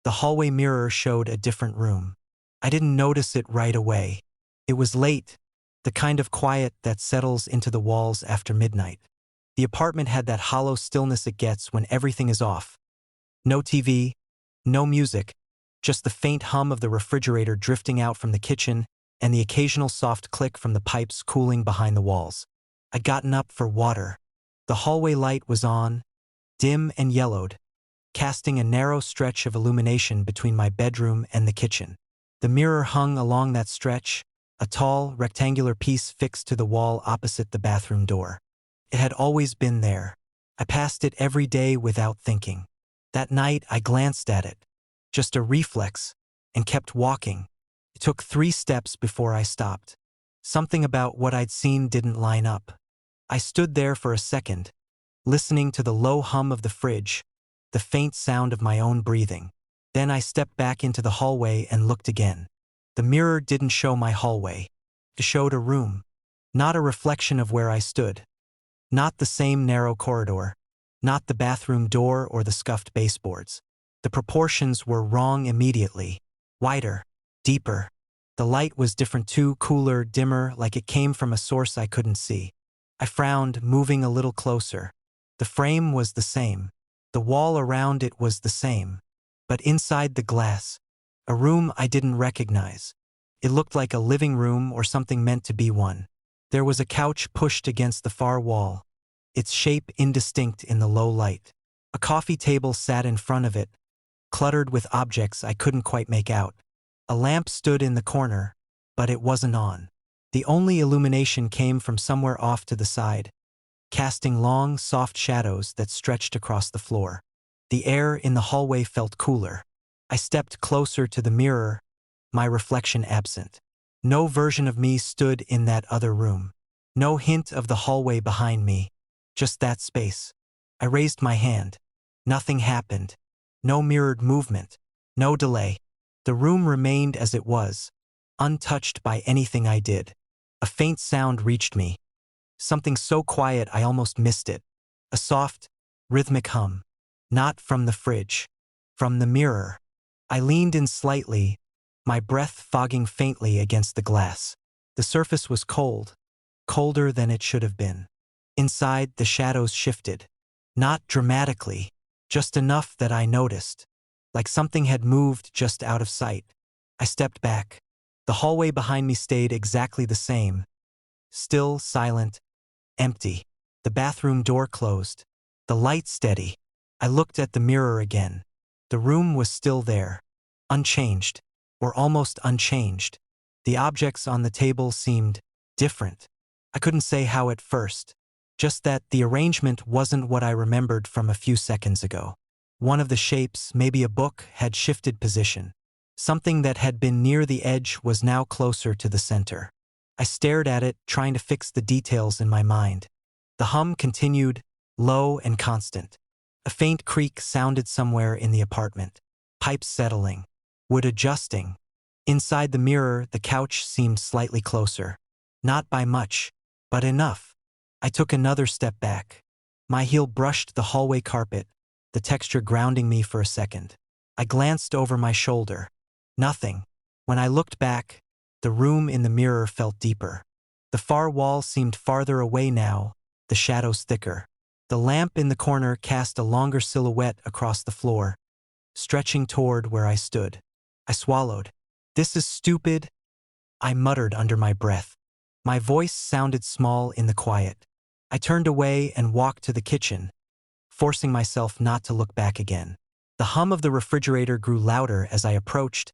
The hallway mirror showed a different room. I didn't notice it right away. It was late, the kind of quiet that settles into the walls after midnight. The apartment had that hollow stillness it gets when everything is off. No TV, no music, just the faint hum of the refrigerator drifting out from the kitchen and the occasional soft click from the pipes cooling behind the walls. I'd gotten up for water. The hallway light was on, dim and yellowed, casting a narrow stretch of illumination between my bedroom and the kitchen. The mirror hung along that stretch, a tall, rectangular piece fixed to the wall opposite the bathroom door. It had always been there. I passed it every day without thinking. That night, I glanced at it, just a reflex, and kept walking. It took 3 steps before I stopped. Something about what I'd seen didn't line up. I stood there for a second, listening to the low hum of the fridge, the faint sound of my own breathing. Then I stepped back into the hallway and looked again. The mirror didn't show my hallway. It showed a room, not a reflection of where I stood. Not the same narrow corridor, not the bathroom door or the scuffed baseboards. The proportions were wrong immediately. Wider, deeper. The light was different too, cooler, dimmer, like it came from a source I couldn't see. I frowned, moving a little closer. The frame was the same. The wall around it was the same. But inside the glass, a room I didn't recognize. It looked like a living room or something meant to be one. There was a couch pushed against the far wall, its shape indistinct in the low light. A coffee table sat in front of it, cluttered with objects I couldn't quite make out. A lamp stood in the corner, but it wasn't on. The only illumination came from somewhere off to the side, casting long, soft shadows that stretched across the floor. The air in the hallway felt cooler. I stepped closer to the mirror, my reflection absent. No version of me stood in that other room. No hint of the hallway behind me, just that space. I raised my hand. Nothing happened. No mirrored movement. No delay. The room remained as it was, untouched by anything I did. A faint sound reached me. Something so quiet I almost missed it. A soft, rhythmic hum. Not from the fridge. From the mirror. I leaned in slightly, my breath fogging faintly against the glass. The surface was cold, colder than it should have been. Inside, the shadows shifted. Not dramatically, just enough that I noticed. Like something had moved just out of sight. I stepped back. The hallway behind me stayed exactly the same. Still, silent, empty. The bathroom door closed. The light steady. I looked at the mirror again. The room was still there. Unchanged. Or almost unchanged. The objects on the table seemed different. I couldn't say how at first. Just that the arrangement wasn't what I remembered from a few seconds ago. One of the shapes, maybe a book, had shifted position. Something that had been near the edge was now closer to the center. I stared at it, trying to fix the details in my mind. The hum continued, low and constant. A faint creak sounded somewhere in the apartment. Pipes settling. Wood adjusting. Inside the mirror, the couch seemed slightly closer. Not by much, but enough. I took another step back. My heel brushed the hallway carpet, the texture grounding me for a second. I glanced over my shoulder. Nothing. When I looked back, the room in the mirror felt deeper. The far wall seemed farther away now, the shadows thicker. The lamp in the corner cast a longer silhouette across the floor, stretching toward where I stood. I swallowed. "This is stupid," I muttered under my breath. My voice sounded small in the quiet. I turned away and walked to the kitchen, forcing myself not to look back again. The hum of the refrigerator grew louder as I approached,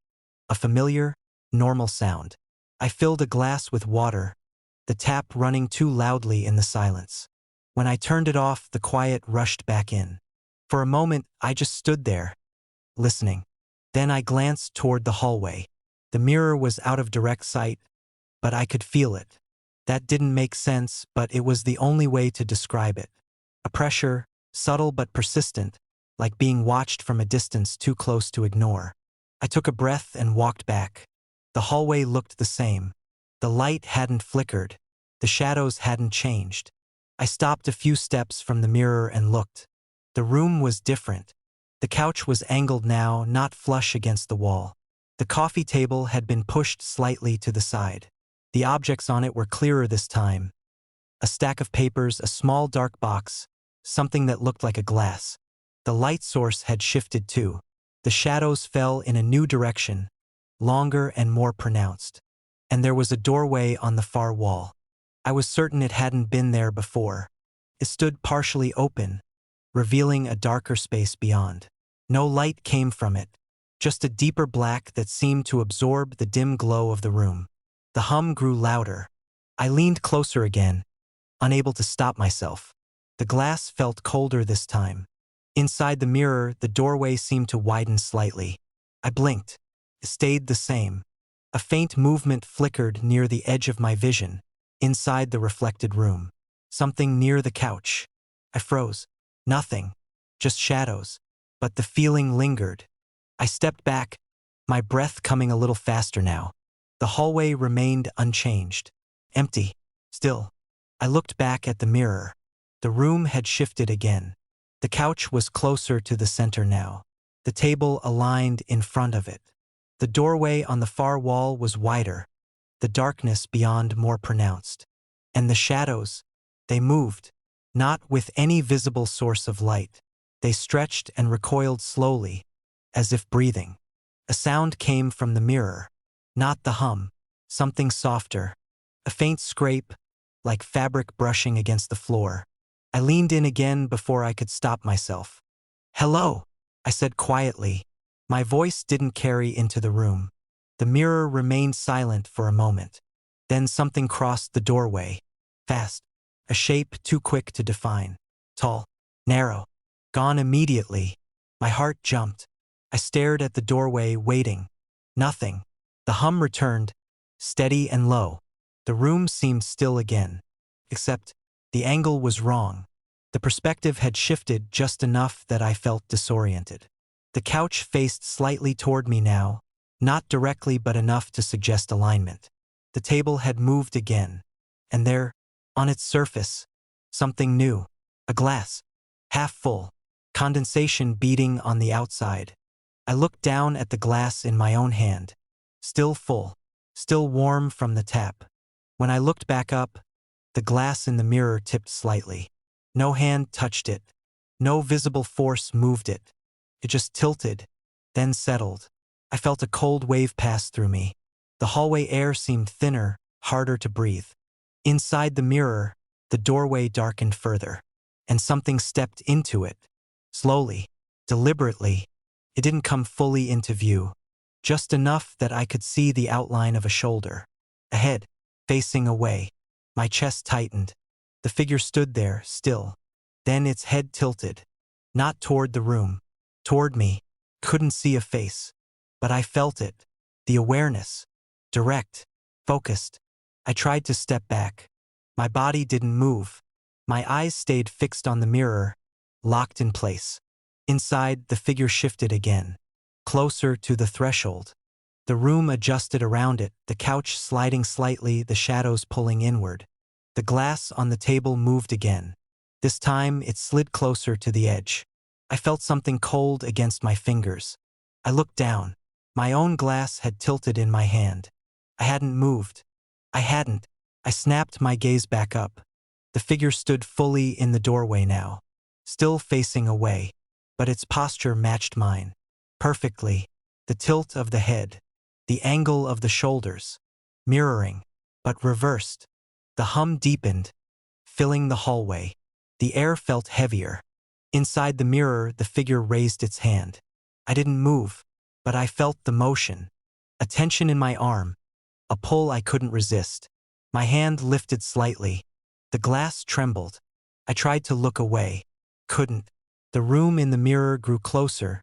a familiar, normal sound. I filled a glass with water, the tap running too loudly in the silence. When I turned it off, the quiet rushed back in. For a moment, I just stood there, listening. Then I glanced toward the hallway. The mirror was out of direct sight, but I could feel it. That didn't make sense, but it was the only way to describe it. A pressure, subtle but persistent, like being watched from a distance too close to ignore. I took a breath and walked back. The hallway looked the same. The light hadn't flickered. The shadows hadn't changed. I stopped a few steps from the mirror and looked. The room was different. The couch was angled now, not flush against the wall. The coffee table had been pushed slightly to the side. The objects on it were clearer this time. A stack of papers, a small dark box, something that looked like a glass. The light source had shifted too. The shadows fell in a new direction, longer and more pronounced. And there was a doorway on the far wall. I was certain it hadn't been there before. It stood partially open, revealing a darker space beyond. No light came from it, just a deeper black that seemed to absorb the dim glow of the room. The hum grew louder. I leaned closer again, unable to stop myself. The glass felt colder this time. Inside the mirror, the doorway seemed to widen slightly. I blinked. It stayed the same. A faint movement flickered near the edge of my vision, inside the reflected room. Something near the couch. I froze. Nothing. Just shadows. But the feeling lingered. I stepped back, my breath coming a little faster now. The hallway remained unchanged. Empty. Still. I looked back at the mirror. The room had shifted again. The couch was closer to the center now. The table aligned in front of it. The doorway on the far wall was wider, the darkness beyond more pronounced. And the shadows, they moved, not with any visible source of light. They stretched and recoiled slowly, as if breathing. A sound came from the mirror, not the hum, something softer, a faint scrape, like fabric brushing against the floor. I leaned in again before I could stop myself. "Hello," I said quietly. My voice didn't carry into the room. The mirror remained silent for a moment. Then something crossed the doorway. Fast. A shape too quick to define. Tall. Narrow. Gone immediately. My heart jumped. I stared at the doorway, waiting. Nothing. The hum returned, steady and low. The room seemed still again. Except, the angle was wrong. The perspective had shifted just enough that I felt disoriented. The couch faced slightly toward me now, not directly but enough to suggest alignment. The table had moved again, and there, on its surface, something new. A glass, half full, condensation beating on the outside. I looked down at the glass in my own hand, still full, still warm from the tap. When I looked back up, the glass in the mirror tipped slightly. No hand touched it. No visible force moved it. It just tilted, then settled. I felt a cold wave pass through me. The hallway air seemed thinner, harder to breathe. Inside the mirror, the doorway darkened further, and something stepped into it. Slowly, deliberately. It didn't come fully into view, just enough that I could see the outline of a shoulder. A head, facing away. My chest tightened. The figure stood there, still. Then its head tilted. Not toward the room. Toward me. Couldn't see a face. But I felt it. The awareness. Direct. Focused. I tried to step back. My body didn't move. My eyes stayed fixed on the mirror, locked in place. Inside, the figure shifted again. Closer to the threshold. The room adjusted around it, the couch sliding slightly, the shadows pulling inward. The glass on the table moved again. This time, it slid closer to the edge. I felt something cold against my fingers. I looked down. My own glass had tilted in my hand. I hadn't moved. I snapped my gaze back up. The figure stood fully in the doorway now, still facing away, but its posture matched mine. Perfectly. The tilt of the head, the angle of the shoulders, mirroring, but reversed. The hum deepened, filling the hallway. The air felt heavier. Inside the mirror, the figure raised its hand. I didn't move, but I felt the motion. A tension in my arm, a pull I couldn't resist. My hand lifted slightly. The glass trembled. I tried to look away. Couldn't. The room in the mirror grew closer,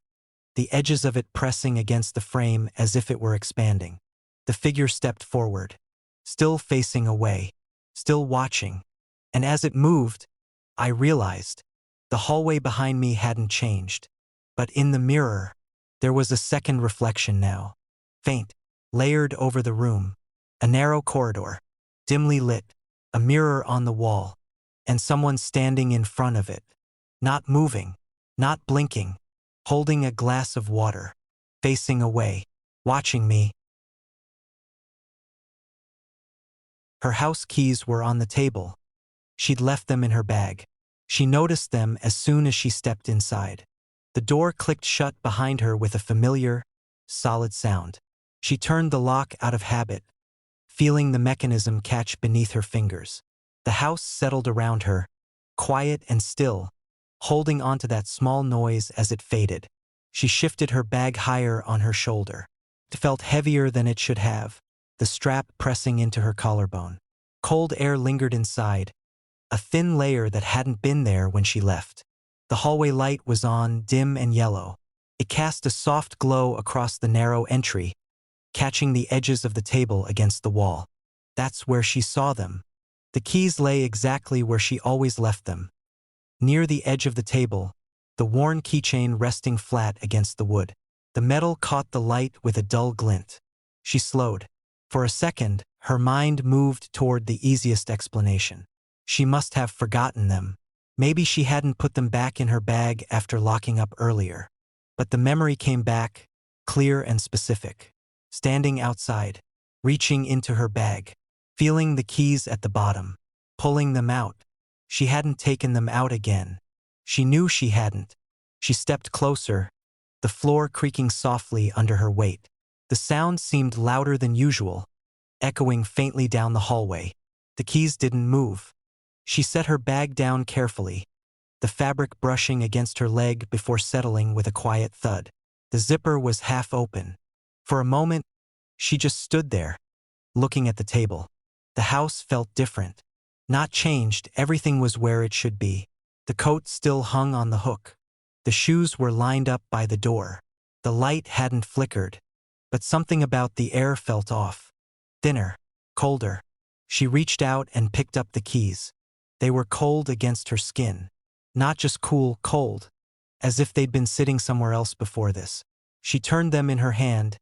the edges of it pressing against the frame as if it were expanding. The figure stepped forward, still facing away, still watching. And as it moved, I realized the hallway behind me hadn't changed. But in the mirror, there was a second reflection now. Faint, layered over the room. A narrow corridor, dimly lit, a mirror on the wall, and someone standing in front of it. Not moving, not blinking, holding a glass of water, facing away, watching me. Her house keys were on the table. She'd left them in her bag. She noticed them as soon as she stepped inside. The door clicked shut behind her with a familiar, solid sound. She turned the lock out of habit, feeling the mechanism catch beneath her fingers. The house settled around her, quiet and still, holding onto that small noise as it faded. She shifted her bag higher on her shoulder. It felt heavier than it should have, the strap pressing into her collarbone. Cold air lingered inside, a thin layer that hadn't been there when she left. The hallway light was on, dim and yellow. It cast a soft glow across the narrow entry, catching the edges of the table against the wall. That's where she saw them. The keys lay exactly where she always left them. Near the edge of the table, the worn keychain resting flat against the wood. The metal caught the light with a dull glint. She slowed. For a second, her mind moved toward the easiest explanation. She must have forgotten them. Maybe she hadn't put them back in her bag after locking up earlier. But the memory came back, clear and specific. Standing outside, reaching into her bag, feeling the keys at the bottom, pulling them out. She hadn't taken them out again. She knew she hadn't. She stepped closer, the floor creaking softly under her weight. The sound seemed louder than usual, echoing faintly down the hallway. The keys didn't move. She set her bag down carefully, the fabric brushing against her leg before settling with a quiet thud. The zipper was half open. For a moment, she just stood there, looking at the table. The house felt different. Not changed, everything was where it should be. The coat still hung on the hook. The shoes were lined up by the door. The light hadn't flickered, but something about the air felt off. Thinner, colder. She reached out and picked up the keys. They were cold against her skin. Not just cool, cold, as if they'd been sitting somewhere else before this. She turned them in her hand,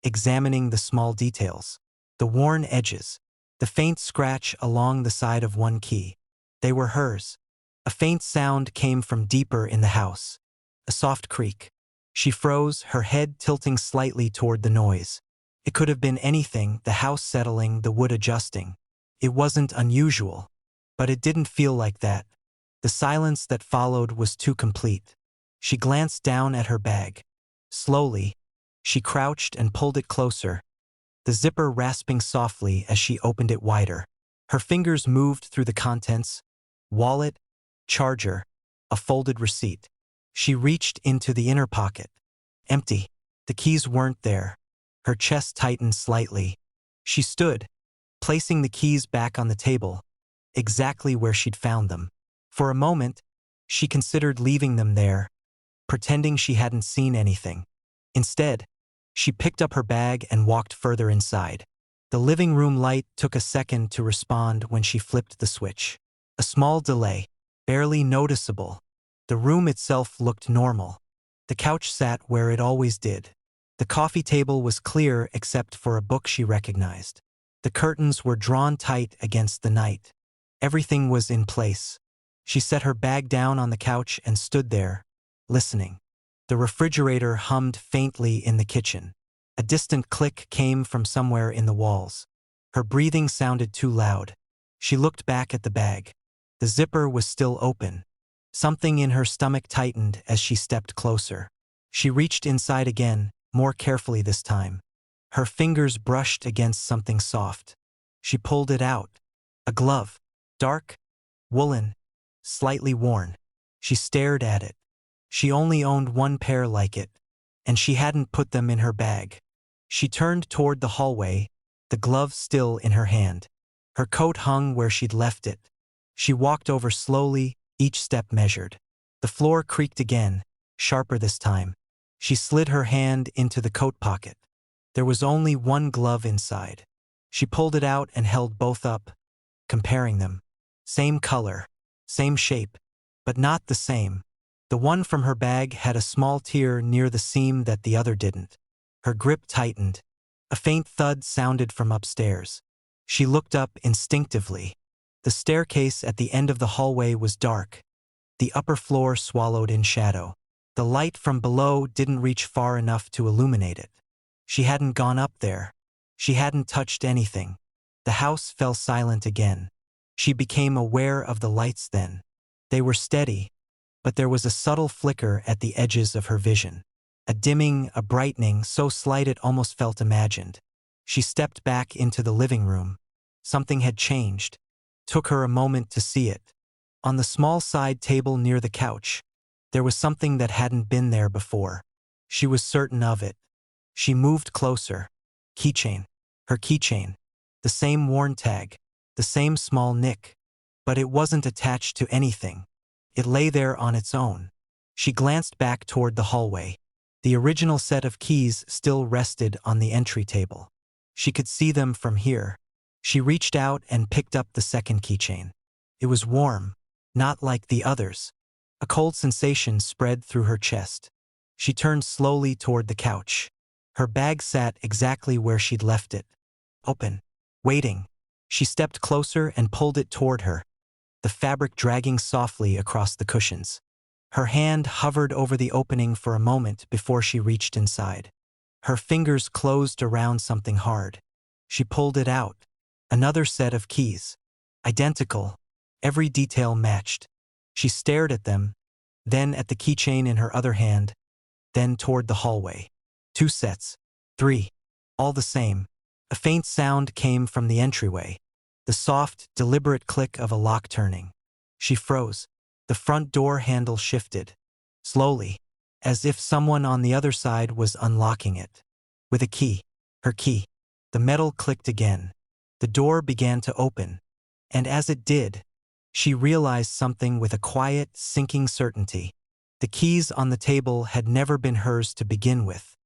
examining the small details. The worn edges, the faint scratch along the side of one key. They were hers. A faint sound came from deeper in the house. A soft creak. She froze, her head tilting slightly toward the noise. It could have been anything, the house settling, the wood adjusting. It wasn't unusual, but it didn't feel like that. The silence that followed was too complete. She glanced down at her bag. Slowly, she crouched and pulled it closer, the zipper rasping softly as she opened it wider. Her fingers moved through the contents: wallet, charger, a folded receipt. She reached into the inner pocket. Empty. The keys weren't there. Her chest tightened slightly. She stood, placing the keys back on the table, exactly where she'd found them. For a moment, she considered leaving them there, pretending she hadn't seen anything. Instead, she picked up her bag and walked further inside. The living room light took a second to respond when she flipped the switch. A small delay, barely noticeable. The room itself looked normal. The couch sat where it always did. The coffee table was clear except for a book she recognized. The curtains were drawn tight against the night. Everything was in place. She set her bag down on the couch and stood there, listening. The refrigerator hummed faintly in the kitchen. A distant click came from somewhere in the walls. Her breathing sounded too loud. She looked back at the bag. The zipper was still open. Something in her stomach tightened as she stepped closer. She reached inside again, more carefully this time. Her fingers brushed against something soft. She pulled it out. A glove. Dark, woolen, slightly worn. She stared at it. She only owned one pair like it, and she hadn't put them in her bag. She turned toward the hallway, the glove still in her hand. Her coat hung where she'd left it. She walked over slowly, each step measured. The floor creaked again, sharper this time. She slid her hand into the coat pocket. There was only one glove inside. She pulled it out and held both up, comparing them. Same color, same shape, but not the same. The one from her bag had a small tear near the seam that the other didn't. Her grip tightened. A faint thud sounded from upstairs. She looked up instinctively. The staircase at the end of the hallway was dark, the upper floor swallowed in shadow. The light from below didn't reach far enough to illuminate it. She hadn't gone up there. She hadn't touched anything. The house fell silent again. She became aware of the lights then. They were steady, but there was a subtle flicker at the edges of her vision. A dimming, a brightening, so slight it almost felt imagined. She stepped back into the living room. Something had changed. Took her a moment to see it. On the small side table near the couch, there was something that hadn't been there before. She was certain of it. She moved closer. Keychain. Her keychain. The same worn tag. The same small nick. But it wasn't attached to anything. It lay there on its own. She glanced back toward the hallway. The original set of keys still rested on the entry table. She could see them from here. She reached out and picked up the second keychain. It was warm, not like the others. A cold sensation spread through her chest. She turned slowly toward the couch. Her bag sat exactly where she'd left it. Open. Waiting. She stepped closer and pulled it toward her, the fabric dragging softly across the cushions. Her hand hovered over the opening for a moment before she reached inside. Her fingers closed around something hard. She pulled it out. Another set of keys. Identical. Every detail matched. She stared at them, then at the keychain in her other hand, then toward the hallway. 2 sets. 3. All the same. A faint sound came from the entryway. The soft, deliberate click of a lock turning. She froze. The front door handle shifted. Slowly, as if someone on the other side was unlocking it. With a key. Her key. The metal clicked again. The door began to open. And as it did, she realized something with a quiet, sinking certainty. The keys on the table had never been hers to begin with.